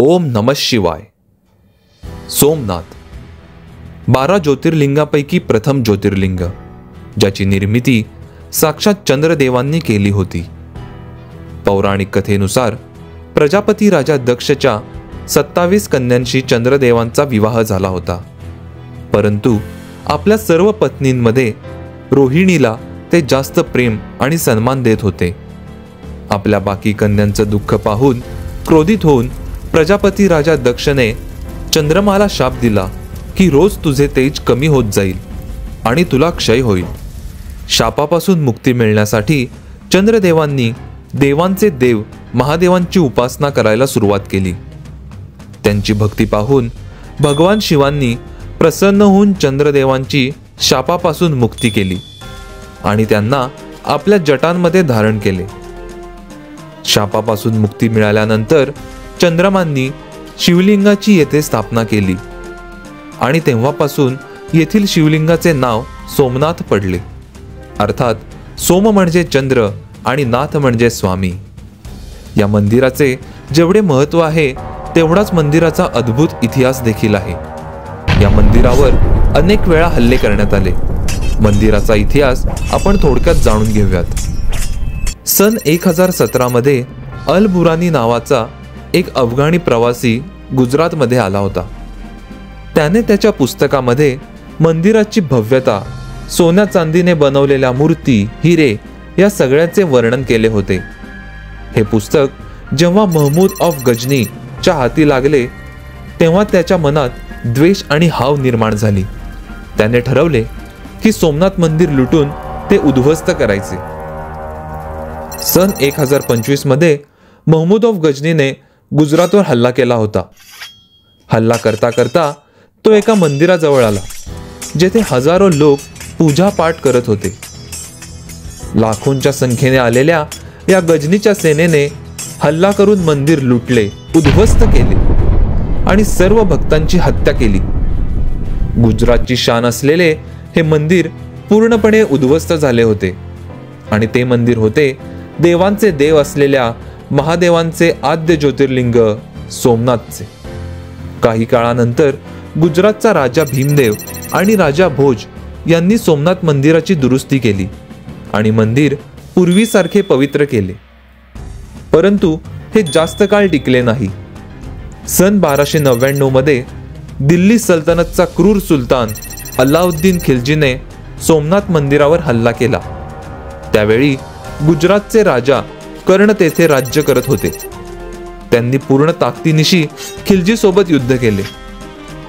ओम नमः शिवाय। सोमनाथ 12 ज्योतिर्लिंगापैकी प्रथम ज्योतिर्लिंग, ज्याची निर्मिती साक्षात चंद्रदेवांनी केली होती। पौराणिक कथेनुसार प्रजापती राजा दक्षच्या 27 कन्यांशी चंद्रदेवांचा विवाह झाला होता, परंतु आपल्या सर्व पत्नींमध्ये रोहिणीला ते जास्त प्रेम आणि सन्मान देत होते। आपल्या बाकी कन्यांचं दुःख पाहून क्रोधित होऊन प्रजापती राजा दक्षने चंद्रमाला शाप दिला की रोज तुझे तेज कमी होत जाईल आणि तुला क्षय होईल। शापापासून मुक्ती मिळण्यासाठी चंद्रदेवांनी देवांचे देव महादेवांची उपासना करायला सुरुवात केली। त्यांची भक्ती पाहून भगवान शिवांनी प्रसन्न होऊन चंद्रदेवांची शापापासून मुक्ती केली आणि त्यांना आपल्या जटांमध्ये धारण केले। शापापासून मुक्ती मिळाल्यानंतर चंद्रमांनी शिवलिंगाची येथे स्थापना केली आणि तेव्हापासून येथील शिवलिंगाचे नाव सोमनाथ पडले। अर्थात सोम म्हणजे चंद्र आणि नाथ म्हणजे स्वामी। या मंदिराचे जेवढे महत्त्व आहे तेवढाच मंदिराचा अद्भुत इतिहास देखील आहे। या मंदिरावर अनेक वेळा हल्ले करण्यात आले। मंदिराचा इतिहास आपण थोडक्यात जाणून घेऊयात। सन 1017 मध्ये अल बुरानी नावाचा एक अफगाणी प्रवासी गुजरातमध्ये आला होता। त्याने त्याच्या पुस्तकामध्ये मंदिराची भव्यता, सोन्या चांदीने बनवलेल्या मूर्ती, हिरे या सगळ्याचे वर्णन केले होते। हे पुस्तक जेव्हा महमूद ऑफ गजनी च्या हाती लागले तेव्हा त्याच्या मनात द्वेष आणि हाव निर्माण झाली। त्याने ठरवले की सोमनाथ मंदिर लुटून ते उद्ध्वस्त करायचे। सन 1025 मध्ये महमूद ऑफ गजनीने गुजरातवर हल्ला केला होता। हल्ला करता करता तो एका मंदिराजवळ आला जेथे हजारो लोक पूजा पाठ करत होते। लाखोंच्या संख्येने आलेल्या या गजनीच्या सेनेने हल्ला करून मंदिर लुटले, उद्ध्वस्त केले आणि सर्व भक्तांची हत्या केली। गुजरातची शान असलेले हे मंदिर पूर्णपणे उद्ध्वस्त झाले होते आणि ते मंदिर होते देवांचे देव असलेल्या महादेवांचे आद्य ज्योतिर्लिंग सोमनाथचे। काही काळानंतर गुजरातचा राजा भीमदेव आणि राजा भोज यांनी सोमनाथ मंदिराची दुरुस्ती केली आणि मंदिर पूर्वीसारखे पवित्र केले, परंतु हे जास्त काळ टिकले नाही। सन 1299 मध्ये दिल्ली सल्तनतचा क्रूर सुलतान अल्लाउद्दीन खिलजीने सोमनाथ मंदिरावर हल्ला केला। त्यावेळी गुजरातचे राजा कर्ण तेथे राज्य करत होते। त्यांनी पूर्ण ताकदीनिशी खिलजी सोबत युद्ध केले,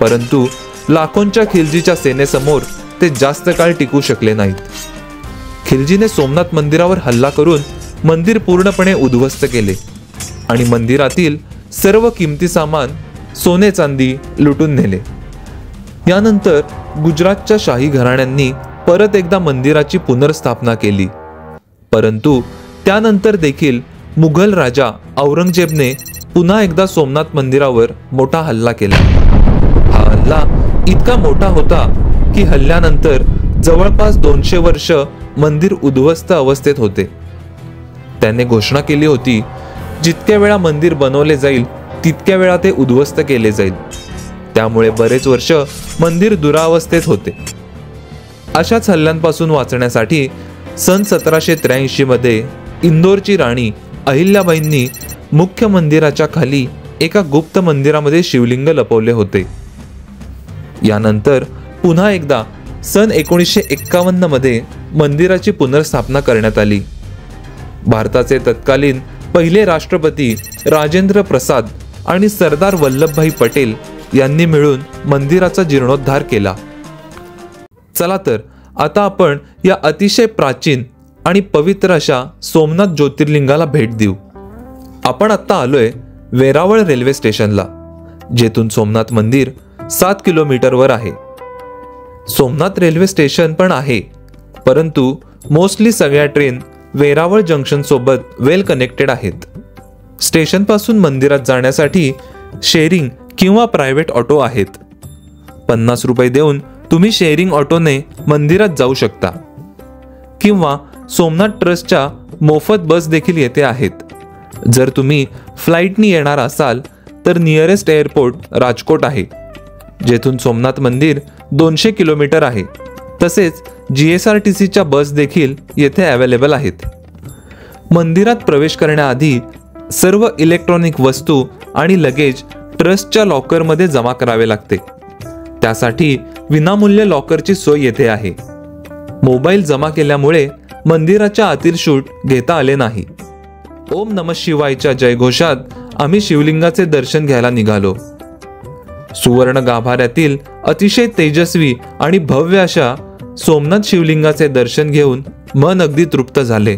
परंतु लाखोंच्या खिलजीच्या सेनेसमोर ते जास्त काळ टिकू शकले नाहीत। खिलजीने सोमनाथ मंदिरावर हल्ला करून मंदिर पूर्णपणे उद्ध्वस्त केले आणि मंदिरातील सर्व किमती सामान, सोने चांदी लुटून नेले। यानंतर गुजरातच्या शाही घराण्यांनी परत एकदा मंदिराची पुनर्स्थापना केली, परंतु त्यानंतर देखील मुघल राजा औरंगजेबने पुन्हा एकदा सोमनाथ मंदिरावर मोठा हल्ला केला। हा हल्ला इतका मोठा होता की हल्ल्यानंतर जवळपास 200 वर्ष मंदिर उद्ध्वस्त अवस्थेत होते। त्याने घोषणा केली होती, जितक्या वेळा मंदिर बनवले जाईल तितक्या वेळा ते उद्ध्वस्त केले जाईल। त्यामुळे बरेच वर्ष मंदिर दुरावस्थेत होते। अशाच हल्ल्यांपासून वाचण्यासाठी सन 1783 मध्ये इंदोरची राणी अहिल्याबाईंनी मुख्य मंदिराच्या खाली एका गुप्त मंदिरामध्ये शिवलिंग लपवले होते। यानंतर पुन्हा एकदा सन 1951 मध्ये मंदिराची पुनर्स्थापना करण्यात आली। भारताचे तत्कालीन पहिले राष्ट्रपती राजेंद्र प्रसाद आणि सरदार वल्लभभाई पटेल यांनी मिळून मंदिराचा जीर्णोद्धार केला। चला तर आता आपण या अतिशय प्राचीन आणि पवित्र अशा सोमनाथ ज्योतिर्लिंगाला भेट देऊ। आपण आता आलोय वेरावळ रेल्वे स्टेशनला, जेथून सोमनाथ मंदिर 7 किलोमीटरवर आहे। सोमनाथ रेल्वे स्टेशन पण आहे, परंतु मोस्टली सगळ्या ट्रेन वेरावळ जंक्शन सोबत वेल कनेक्टेड आहेत। स्टेशन पासून मंदिरात जाण्यासाठी शेअरिंग किंवा प्रायव्हेट ऑटो आहेत। 50 रुपये देऊन तुम्ही शेअरिंग ऑटोने मंदिरात जाऊ शकता किंवा सोमनाथ ट्रस्टच्या मोफत बस देखील येथे आहेत। जर तुम्ही फ्लाईटनी येणार असाल तर नियरेस्ट एअरपोर्ट राजकोट आहे, जेथून सोमनाथ मंदिर 200 किलोमीटर आहे. तसेच GSRTCच्या बस देखील येथे अवेलेबल आहेत. मंदिरात प्रवेश करण्याआधी सर्व इलेक्ट्रॉनिक वस्तू आणि लगेज ट्रस्टच्या लॉकरमध्ये जमा करावे लागते. त्यासाठी विनामूल्य लॉकरची सोय येथे आहे. मोबाईल जमा केल्यामुळे मंदिराच्या आतील शूट घेता आले नाही. ओम नमः शिवायच्या जयघोषात आम्ही शिवलिंगाचे दर्शन घ्यायला निघालो. सुवर्ण गाभाऱ्यातील अतिशय तेजस्वी आणि भव्य अशा सोमनाथ शिवलिंगाचे दर्शन घेऊन मन अगदी तृप्त झाले.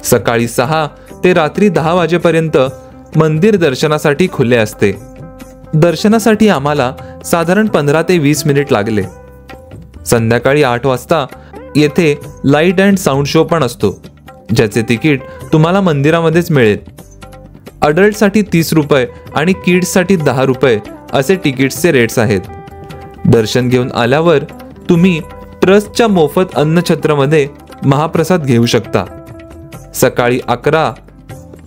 सकाळी 6 ते रात्री 10 वाजेपर्यंत मंदिर दर्शनासाठी खुले असते. दर्शनासाठी आम्हाला साधारण 15 ते 20 मिनिट लागले. संध्याकाळी 8 वाजता येथे लाईट अँड साऊंड शो पण असतो, ज्याचे तिकीट तुम्हाला मंदिरामध्येच मिळेल. अडल्टसाठी 30 रुपये आणि किड्ससाठी 10 रुपये असे तिकीट्सचे रेट्स आहेत. दर्शन घेऊन आल्यावर तुम्ही ट्रस्टच्या मोफत अन्नछत्रमध्ये महाप्रसाद घेऊ शकता. सकाळी 11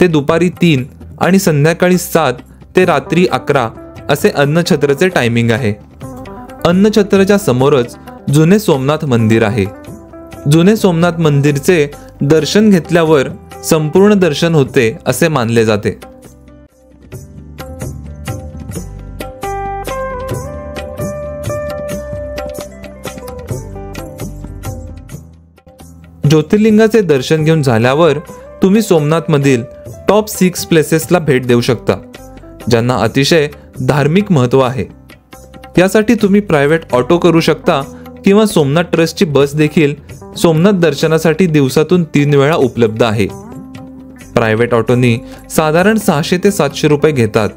ते दुपारी 3 आणि संध्याकाळी 7 ते रात्री 11 असे अन्नछत्रचे टायमिंग आहे. अन्नछत्रच्या समोरच जुने सोमनाथ मंदिर आहे. जुने सोमनाथ मंदिरचे दर्शन घेतल्यावर संपूर्ण दर्शन होते असे मानले जाते. ज्योतिर्लिंगाचे दर्शन घेऊन झाल्यावर तुम्ही सोमनाथ मधील टॉप 6 प्लेसेसला भेट देऊ शकता, ज्यांना अतिशय धार्मिक महत्त्व आहे. यासाठी तुम्ही प्रायव्हेट ऑटो करू शकता किंवा सोमनाथ ट्रस्टची बस देखील सोमनाथ दर्शनासाठी दिवसातून 3 वेळा उपलब्ध आहे. प्रायव्हेट ऑटोनी साधारण 600 ते 700 रुपये घेतात,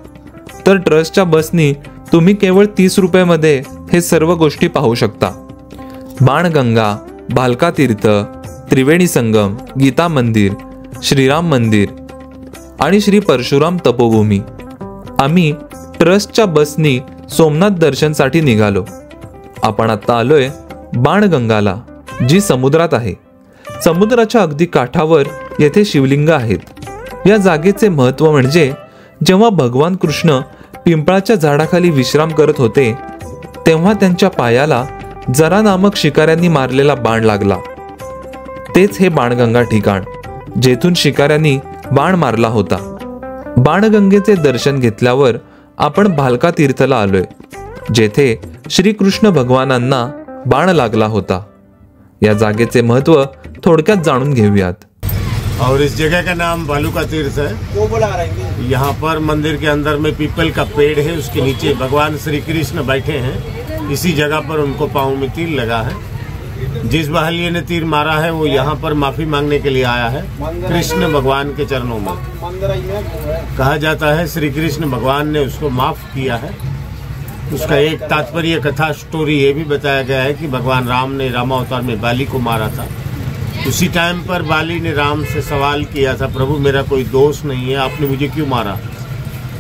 तर ट्रस्टच्या बसनी तुम्ही केवळ 30 रुपयामध्ये हे सर्व गोष्टी पाहू शकता. बाणगंगा, भालका तीर्थ, त्रिवेणी संगम, गीता मंदिर, श्रीराम मंदिर आणि श्री परशुराम तपोभूमी. आम्ही ट्रस्टच्या बसनी सोमनाथ दर्शनसाठी निघालो. आपण आता आलोय बाणगंगाला, जी समुद्रात आहे. समुद्राच्या अगदी काठावर येथे शिवलिंग आहेत. या जागेचे महत्त्व म्हणजे जेव्हा भगवान कृष्ण पिंपळाच्या झाडाखाली विश्राम करत होते, तेव्हा त्यांच्या पायाला जरा नामक शिकाऱ्यांनी मारलेला बाण लागला. तेच हे बाणगंगा ठिकाण, जेथून शिकाऱ्यांनी बाण मारला होता. बाणगंगेचे दर्शन घेतल्यावर आपण भालका तीर्थला आलोय, जेथे श्रीकृष्ण भगवानांना बाण लागला होता. या जागेचे महत्त्व थोडक्यात जाणून घेऊयात. और इस जगह का नाम भालुका तीर्थ है. वो बुला रहे हैं. यहाँ पर मंदिर के अंदर में पीपल का पेड़ है, उसके नीचे भगवान श्री कृष्ण बैठे हैं. इसी जगह पर उनको पाँव में तीर लगा है. जिस बहलिये ने तीर मारा है वो यहाँ पर माफी मांगने के लिए आया है कृष्ण भगवान के चरणों में. कहा जाता है श्री कृष्ण भगवान ने उसको माफ किया है. उसका एक तात्पर्य कथा स्टोरी ये भी बताया गया है कि भगवान राम ने रामावतार में बाली को मारा था. उसी टाइम पर बाली ने राम से सवाल किया था, प्रभु मेरा कोई दोष नहीं है, आपने मुझे क्यों मारा.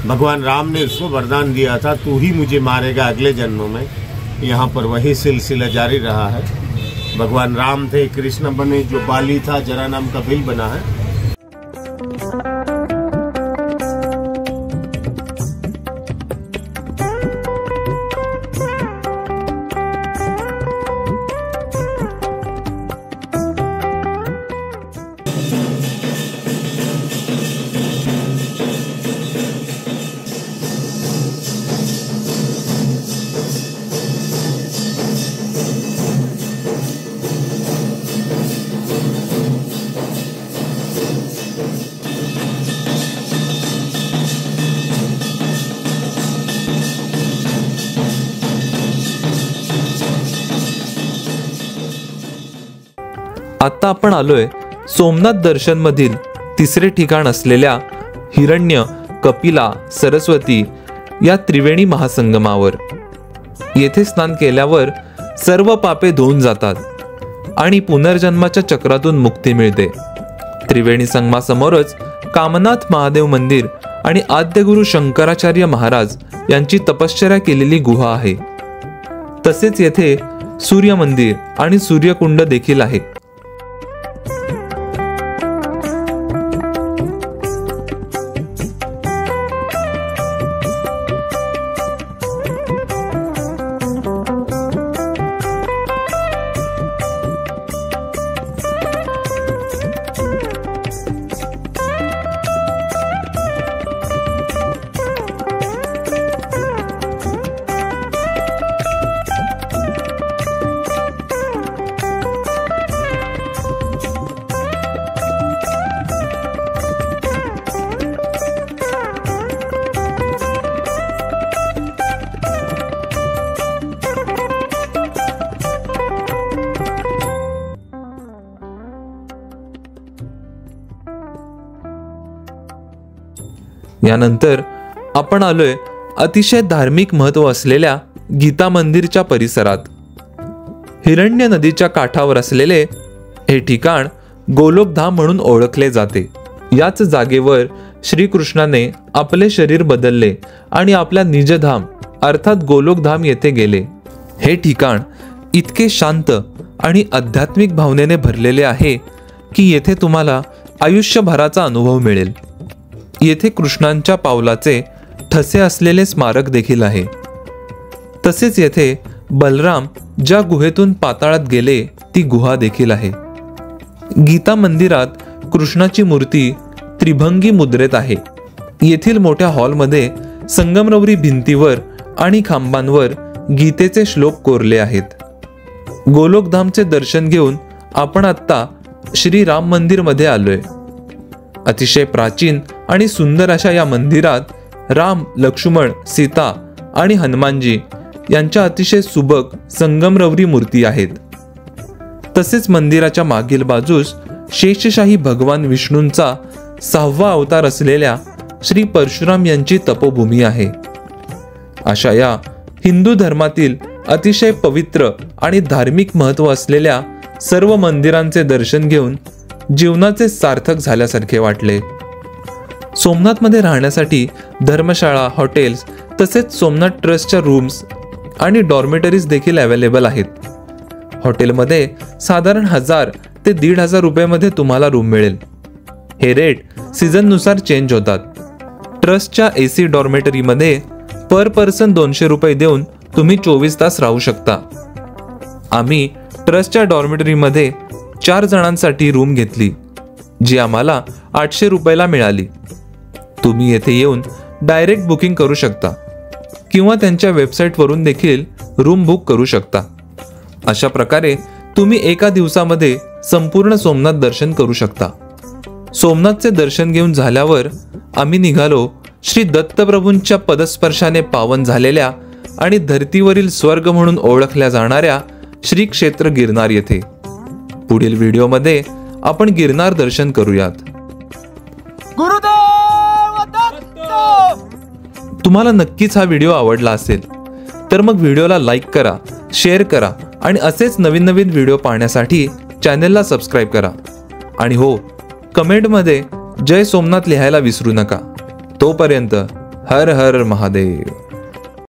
भगवान राम ने उसको वरदान दिया था, तू ही मुझे मारेगा अगले जन्मों में. यहाँ पर वही सिलसिला जारी रहा है. भगवान राम थे, कृष्ण बने, जो बाली था जरा नाम का भील बना है. आता आपण आलोय सोमनाथ दर्शन मधील तिसरे ठिकाण असलेल्या हिरण्य, कपिला, सरस्वती या त्रिवेणी महासंगमावर. येथे स्नान केल्यावर सर्व पापे धुवून जातात आणि पुनर्जन्माच्या चक्रातून मुक्ती मिळते. त्रिवेणी संगमासमोरच कामनाथ महादेव मंदिर आणि आद्यगुरु शंकराचार्य महाराज यांची तपश्चर्या केलेली गुहा आहे. तसेच येथे सूर्य मंदिर आणि सूर्यकुंड देखील आहे. यानंतर आपण आलोय अतिशय धार्मिक महत्त्व असलेल्या गीता मंदिरच्या परिसरात. हिरण्य नदीच्या काठावर असलेले हे ठिकाण गोलोकधाम म्हणून ओळखले जाते. याच जागेवर श्रीकृष्णाने आपले शरीर बदलले आणि आपल्या निजधाम अर्थात गोलोकधाम येथे गेले. हे ठिकाण इतके शांत आणि आध्यात्मिक भावनेने भरलेले आहे की येथे तुम्हाला आयुष्यभराचा अनुभव मिळेल. येथे कृष्णांच्या पावलाचे ठसे असलेले स्मारक देखील आहे. तसेच येथे बलराम ज्या गुहेतून पाताळात गेले ती गुहा देखील आहे. गीता मंदिरात कृष्णाची मूर्ती त्रिभंगी मुद्रेत आहे. येथील मोठ्या हॉलमध्ये संगमरवरी भिंतीवर आणि खांबांवर गीतेचे श्लोक कोरले आहेत. गोलोकधामचे दर्शन घेऊन आपण आत्ता श्री राम मंदिर मध्ये आलोय. अतिशय प्राचीन आणि सुंदर अशा या मंदिरात राम, लक्ष्मण, सीता आणि हनुमानजी यांच्या अतिशय सुबक संगमरवरी मूर्ती आहेत. तसेच मंदिराच्या मागील बाजूस शेषशाही भगवान विष्णूंचा 6वा अवतार असलेल्या श्री परशुराम यांची तपोभूमी आहे. अशा या हिंदू धर्मातील अतिशय पवित्र आणि धार्मिक महत्त्व असलेल्या सर्व मंदिरांचे दर्शन घेऊन जीवनाचे सार्थक झाल्यासारखे वाटले. सोमनाथमध्ये राहण्यासाठी धर्मशाळा, हॉटेल्स तसेच सोमनाथ ट्रस्टच्या रूम्स आणि डॉर्मेटरीज देखील अवेलेबल आहेत. हॉटेलमध्ये साधारण 1000 ते 1500 रुपयामध्ये तुम्हाला रूम मिळेल. हे रेट सीझननुसार चेंज होतात. ट्रस्टच्या AC डॉर्मेटरीमध्ये पर पर्सन 200 रुपये देऊन तुम्ही 24 तास राहू शकता. आम्ही ट्रस्टच्या डॉर्मेटरीमध्ये 4 जणांसाठी रूम घेतली जी आम्हाला 800 रुपयाला मिळाली. तुम्ही येथे येऊन डायरेक्ट बुकिंग करू शकता किंवा त्यांच्या वेबसाईटवरून देखील रूम बुक करू शकता. अशा प्रकारे तुम्ही एका दिवसामध्ये संपूर्ण सोमनाथ दर्शन करू शकता. सोमनाथचे दर्शन घेऊन झाल्यावर आम्ही निघालो श्री दत्तप्रभूंच्या पदस्पर्शाने पावन झालेल्या आणि धर्तीवरील स्वर्ग म्हणून ओळखल्या जाणाऱ्या श्री क्षेत्र गिरनार येथे. पुढील व्हिडिओमध्ये आपण गिरनार दर्शन करूयात. गुरुदेव दत्त. तुम्हाला नक्कीच हा व्हिडिओ आवडला असेल तर मग व्हिडिओला लाईक करा, शेअर करा आणि असेच नवीन नवीन व्हिडिओ पाहण्यासाठी चॅनेलला सबस्क्राईब करा. आणि हो, कमेंटमध्ये जय सोमनाथ लिहायला विसरू नका. तोपर्यंत हर हर महादेव.